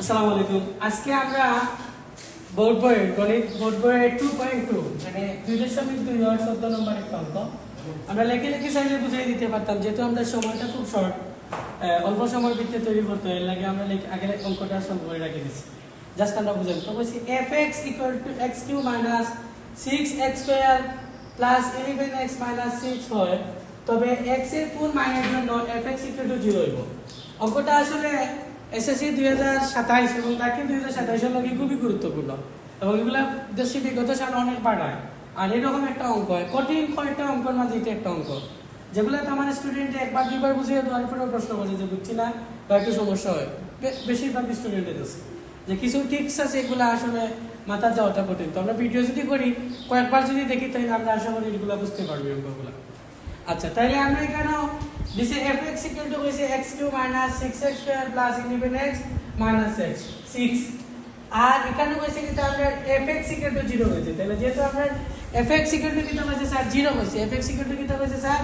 আসসালামু আলাইকুম। আজকে আমরা বোর্ড বইয়ের গণিত বোর্ড বইয়ের 2.2 মানে 2.2 আর 14 নম্বরের অঙ্ক আমরা লেখে লেখে চাইলে বুঝিয়ে দিতে পারতাম, যেহেতু আমরা সময়টা খুব শর্ট, অল্প সময়ের ভিত্তিতে তৈরি করতে হয়, লাগে আমরা আগে অঙ্কটা সলভ করে রেখে দিচ্ছি। জাস্ট আমরা বুঝাই তো বলছি fx = x³ - 6x² + 11x - 6 হয়, তবে x এর ফুল মানের জন্য fx = 0 হইব। অঙ্কটা আসলে এসএসসি 2027 এবং তাকে 2027 এর লগে খুবই গুরুত্বপূর্ণ এবং এগুলা দেশে বিগত সালে অনেক পাঠায়। আর এরকম একটা অঙ্ক হয়, কঠিন কয়েকটা অঙ্কের মাঝে এটা একটা অঙ্ক, যেগুলো তো আমার স্টুডেন্ট একবার দুইবার বুঝিয়ে দেওয়ার পরেও প্রশ্ন করে যে বুঝছি না বা একটু সমস্যা হয়। বেশিরভাগ স্টুডেন্টের আছে যে কিছু টিপস আছে, এগুলো আসলে মাথা যাওয়াটা কঠিন। তো আমরা ভিডিও যদি করি, কয়েকবার যদি দেখি, তাহলে আমরা আশা করি এগুলো বুঝতে পারবো অঙ্কগুলো। আচ্ছা, তাহলে আমরা এখানে দিছে fx = হইছে x³ - 6x² + 11x - x 6, আর এখানে হইছে কিন্তু আমরা fx = 0 হইছে। তাহলে যেহেতু আমরা fx = কিন্তু হইছে স্যার 0 হইছে, fx = কিন্তু হইছে স্যার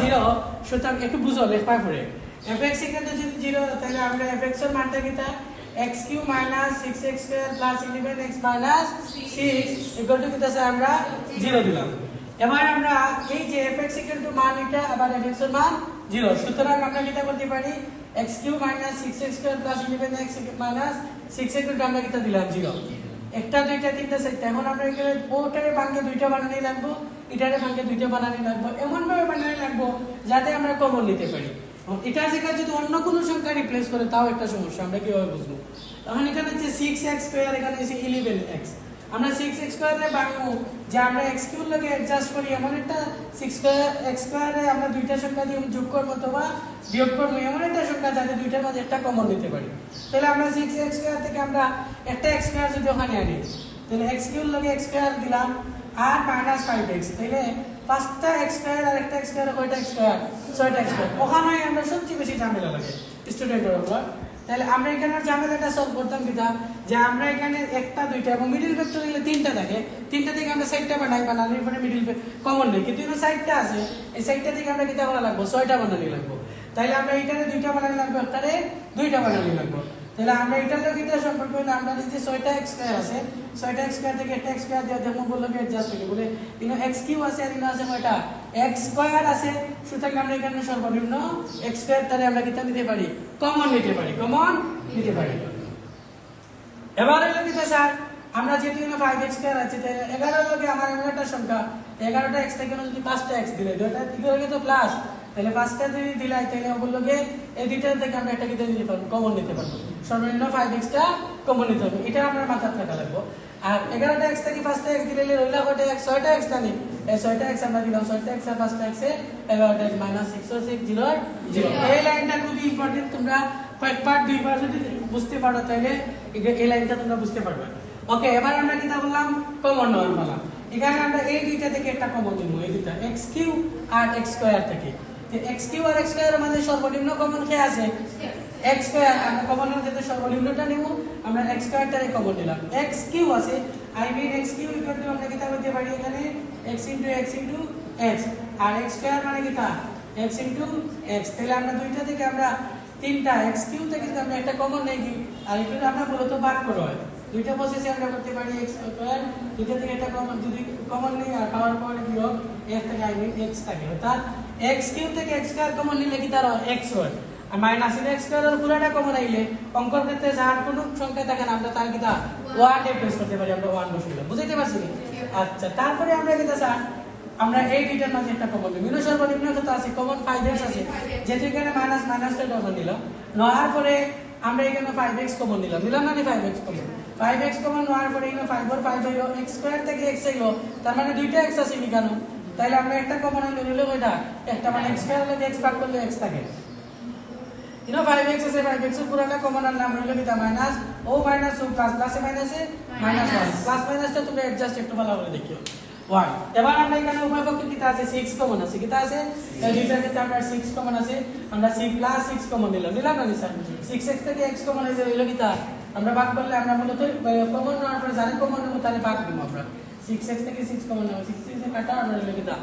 0, সুতরাং একটু বুঝো লেখা পড়ে fx = যদি 0, তাহলে আমরা fx এর মানটা কিটা x³ - 6x² + 11x - 6 = কিটা স্যার আমরা 0 দিলাম। এবার আমরা এই যে fx = মান এটা, আবার fx এর মান 0, সুতরাং আমরা কিটা করতে পারি x³ - 6x² + 11x - 6 আমরা কিটা দিলাম 0। একটা দুইটা তিনটা চারটা, এখন আমরা এখানে ওটারে ভাঙে দুইটা বানানি লাগবো, এটারে ভাঙে দুইটা বানানি লাগবো, এমন ভাবে বানানি লাগবো যাতে আমরা কমন নিতে পারি। এটা জায়গায় যদি অন্য কোনো সংখ্যা রিপ্লেস করে তাও একটা সমস্যা, আমরা কিভাবে বুঝবো? তখন এখানে যে 6x², এখানে এসে 11x, আমরা 6x² এ ভাঙবো যে আমরা x³ লগে অ্যাডজাস্ট করি, এমন একটা 6x² এ আমরা দুইটা সংখ্যা দিয়ে যোগ করব অথবা বিয়োগ করব, এমন একটা সংখ্যা যাতে দুইটার মধ্যে একটা কমন নিতে পারি। তাহলে আমরা 6x² থেকে আমরা একটা x² যদি ওখানে আনি, তাহলে x³ লগে x² দিলাম আর -5x, তাহলে পাঁচটা x² আর একটা x² কয়টা x²? 6টা x²। ওখানে আমরা সবচেয়ে বেশি ঝামেলা লাগে স্টুডেন্টের উপর। তাহলে আমরা এখানে ঝামেলাটা সলভ করতাম কিটা, যে আমরা এখানে একটা দুইটা এবং মিডল ভেক্টর নিলে তিনটা থাকে, তিনটা থেকে আমরা 6টা বানাই, বানানোর পরে মিডল কমন নেই, কিন্তু এখানে 6টা আছে, এই 6টা থেকে আমরা কিটা বানানো লাগবো? 6টা বানানি লাগবো। তাহলে আমরা এইটারে দুইটা বানানি লাগবো, একটারে দুইটা বানানি লাগবো। তাহলে আমরা এটার লগে এটা সম্পর্ক হইলে আমরা যে 6টা x² আছে, 6টা x² থেকে একটা x² দিয়ে যেমন বললো কি অ্যাডজাস্ট করি বলে, ইনো x³ আছে আর ইনো আছে কয়টা x² আছে, সুতরাং আমরা এখানে সর্বনিম্ন x² তারে আমরা কিটা নিতে পারি? কমন নিতে পারি, কমন নিতে পারি। এবার হলো কিটা স্যার, আমরা যেহেতু এখানে 5x² আছে, তাই 11 এর লগে আমার এমন একটা সংখ্যা, 11টা x থেকে যদি 5টা x দিলে, দুইটা কি হয়ে গেল প্লাস, তাহলে 5টা যদি দিলাই, তাহলে বললো যে এই দুইটার থেকে আমরা একটা কিটা নিতে পারবো? কমন নিতে পারবো। সর্বনিম্ন 5x টা কমন নিতে হবে, এটা আমরা মাথায় থাকা লাগবো। আর 11টা x থেকে 5টা x দিলে রইলা কয়টা x? 6টা x জানি, এই 6টা x আমরা দিলাম, 6টা x আর 5টা x এ 11টা x -606 0 0। এই লাইনটা খুবই ইম্পর্টেন্ট, তোমরা কয়েকবার দুইবার যদি বুঝতে পারো তাহলে এই লাইনটা তোমরা বুঝতে পারবে। ওকে, এবার আমরা কিটা বললাম? কমন নেওয়ার পালা। এখানে আমরা এই দুইটা থেকে একটা কমন নিব, এই দুইটা x³ আর x² থেকে। x³ আর x² এর মধ্যে সর্বনিম্ন কমন কে আছে? x²। আমরা কমনের ক্ষেত্রে সর্বনিম্নটা নিব, আমরা x² টারে কমন নিলাম। x³ আছে, আই মিন x³ আমরা কিটা করতে পারি এখানে x * x * x, আর x² মানে কিটা x * x। তাহলে আমরা দুইটা থেকে আমরা তিনটা x³ থেকে আমরা একটা কমন নেই, আর এটা আমরা মূলত ভাগ করা হয়, দুইটা প্রসেসে আমরা করতে পারি x², দুইটা থেকে একটা কমন যদি কমন নেই আর পাওয়ার পরে বিয়োগ x থেকে আই মিন x থাকে, অর্থাৎ x³ থেকে x² কমন নিলে কি তার x হয়, আর মাইনাস x² এর পুরোটা কমন আইলে অঙ্কর ক্ষেত্রে যার কোনো সংখ্যা থাকে না, আমরা তার কিটা 1 এ প্লেস করতে পারি, আমরা 1 বসাইলাম। বুঝতে পারছি? আচ্ছা, তারপরে আমরা কিটা স্যার, আমরা এই দুইটার মাঝে একটা কমন নিব, মিনো সর্বনিম্ন কত আছে? কমন 5x আছে, যেহেতু এখানে মাইনাসটা কমন নিলাম, নেওয়ার পরে আমরা এখানে 5x কমন নিলাম না 5x কমন, 5x কমন নেওয়ার পরে এখানে 5 আর 5 হইলো, x² থেকে x হইলো, তার মানে দুইটা x আছে কেন? তাইলে আমরা একটা কমন আনলে হইলো কয়টা? একটা, মানে x² লগে x ভাগ করলে x থাকে, ইনো 5x আছে, 5x এর পুরোটা কমন আনলে আমরা হইলো কিটা মাইনাস ও মাইনাস ও প্লাস, প্লাসে মাইনাসে -1, প্লাস মাইনাসটা তোমরা অ্যাডজাস্ট একটু ভালো করে দেখিও 1। এবার আমরা এখানে উভয় পক্ষে কিটা আছে? 6 কমন আছে, কিটা আছে? এই দুইটার ক্ষেত্রে আমরা 6 কমন আছে, আমরা 6 + 6 কমন নিলাম না স্যার? 6x থেকে x কমন হইছে, হইলো কিটা আমরা ভাগ করলে আমরা মূলত কমন নেওয়ার পরে যারা কমন নেব তারে ভাগ দিব আমরা, 6x থেকে 6 কমন নেব 6 6 এ কাটা আমরা লিখে দাও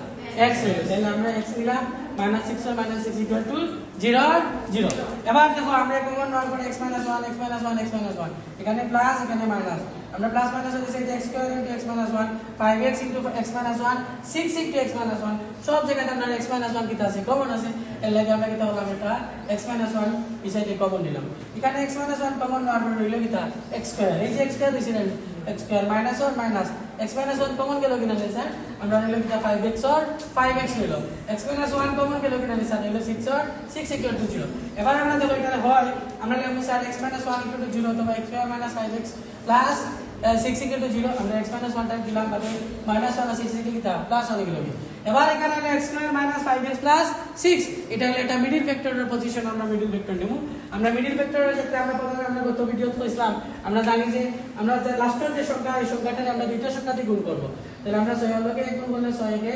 x হলো তাহলে আমরা x নিলাম -6 আর -6 0 0 এবার দেখো আমরা কমন নেওয়ার পরে x 1 x 1 x 1 এখানে প্লাস এখানে মাইনাস আমরা প্লাস মাইনাস হচ্ছে এটা x square * x 1 5x * x 1 6 * x 1 সব জায়গাতে আমরা x 1 কিতা আছে কমন আছে এর লাগি আমরা কিতা হলাম এটা x 1 এই সাইডে কমন নিলাম এখানে x 1 কমন নেওয়ার পরে রইল কিতা x স্কয়ার এই যে x স্কয়ার দিছি না x স্কয়ার মাইনাস আর মাইনাস x 1 কমন গেল কিনা স্যার আমরা রইল কিতা 5x আর 5x হইল x 1 কমন গেল কিনা স্যার রইল 6 আর 6 = 0 এবার আমরা দেখো এখানে হয় আমরা লিখব স্যার x 1 = 0 অথবা x স্কয়ার - 5x প্লাস 6 = 0 আমরা x - 1 টাইপ দিলাম মানে -1 6 = কিতা প্লাস হয়ে গেল এবার এখানে হলো x স্কয়ার - 5x প্লাস 6 এটা হলো এটা মিডল ভেক্টরের পজিশন আমরা মিডল ভেক্টর নেব আমরা মিডল ভেক্টরের ক্ষেত্রে আমরা প্রথমে আমরা গত ভিডিওতে কইছিলাম আমরা জানি যে আমরা যে লাস্টের যে সংখ্যা এই সংখ্যাটাকে আমরা দুইটা সংখ্যা দিয়ে গুণ করব তাহলে আমরা 6 লগে গুণ করলে 6 কে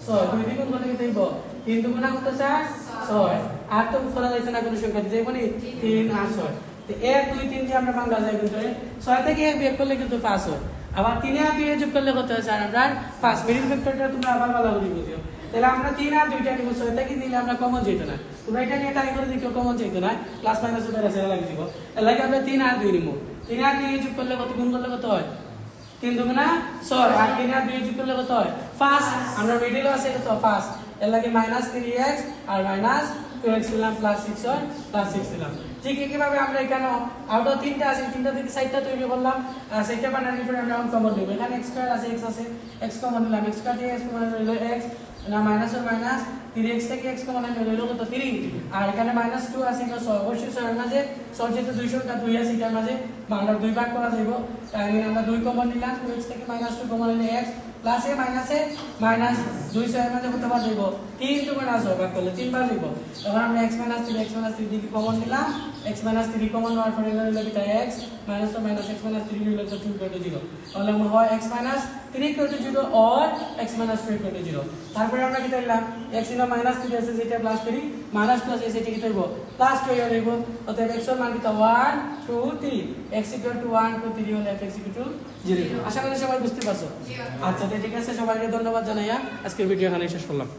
6 দুই দিয়ে গুণ করলে কি হইব 3 দুগুণা কত 4 6 আর তো করা যাইছে না কোনো সংখ্যা দিতে মানে 3 আর 6 তো 1 2 3 দিয়ে আমরা বাংলা যায় কিন্তু 6 থেকে 1 বিয়োগ করলে কিন্তু 5 হয় আবার 3 আর 2 যোগ করলে কত হয় স্যার আমরা 5 মিডল ভেক্টরটা তোমরা আবার ভালো করে বুঝিও তাহলে আমরা 3 আর 2টা নিব 6 থেকে দিলে আমরা কমন যেত না তোমরা এটা নিয়ে ট্রাই করে দেখো কমন যেত না প্লাস মাইনাস উপরে আছে লাগি দিব এর লাগি আমরা 3 আর 2 নিব 3 আর 2 যোগ করলে কত গুণ করলে কত হয় 3 দুগুণা 6 আর 3 আর 2 যোগ করলে কত হয় 5 আমরা মিডলে আছে কত 5 এর লাগি -3x আর -2x নিলাম প্লাস 6 আর প্লাস 6 নিলাম ঠিক একইভাবে আমরা এখানে আউট অফ তিনটা আছে তিনটা থেকে সাইডটা তৈরি করলাম আর সেটা বানানোর পরে আমরা কমন নেব এখানে x স্কয়ার আছে x আছে x কমন নিলাম x স্কয়ার থেকে x কমন হলো x না মাইনাস আর মাইনাস 3x থেকে x কমন হলো কত 3 আর এখানে -2 আছে তো অবশ্যই এর মাঝে সব যেহেতু 2 সংখ্যা 2 আছে এটার মাঝে আমরা দুই ভাগ করা যাবে তাই আমরা 2 কমন নিলাম 2x থেকে -2 কমন হলো x প্লাসে মাইনাসে মাইনাস 2 এর মাঝে কত বার দেব 3 দুগুণ আছে ভাগ করলে 3 বার দেব তখন আমরা x 3 দিকে কমন নিলাম x 3 কমন নেওয়ার পরে হলো কি x minus or minus x 3 হলো 2 = 0 তাহলে আমরা হয় x 3 = 0 or x 2 = 0 তারপরে আমরা কি দিলাম x ছিল -3 আছে যেটা +3 মাইনাস প্লাস আছে যেটা কি হইব প্লাস 2 হয়ে যাবে অতএব x এর মান কি 1 2 3 x = 1 2 3 হলে x = 0 আশা করি সবাই বুঝতে পারছো আচ্ছা ঠিক আছে সবাইকে ধন্যবাদ জানাইয়া আজকের ভিডিও এখানে শেষ করলাম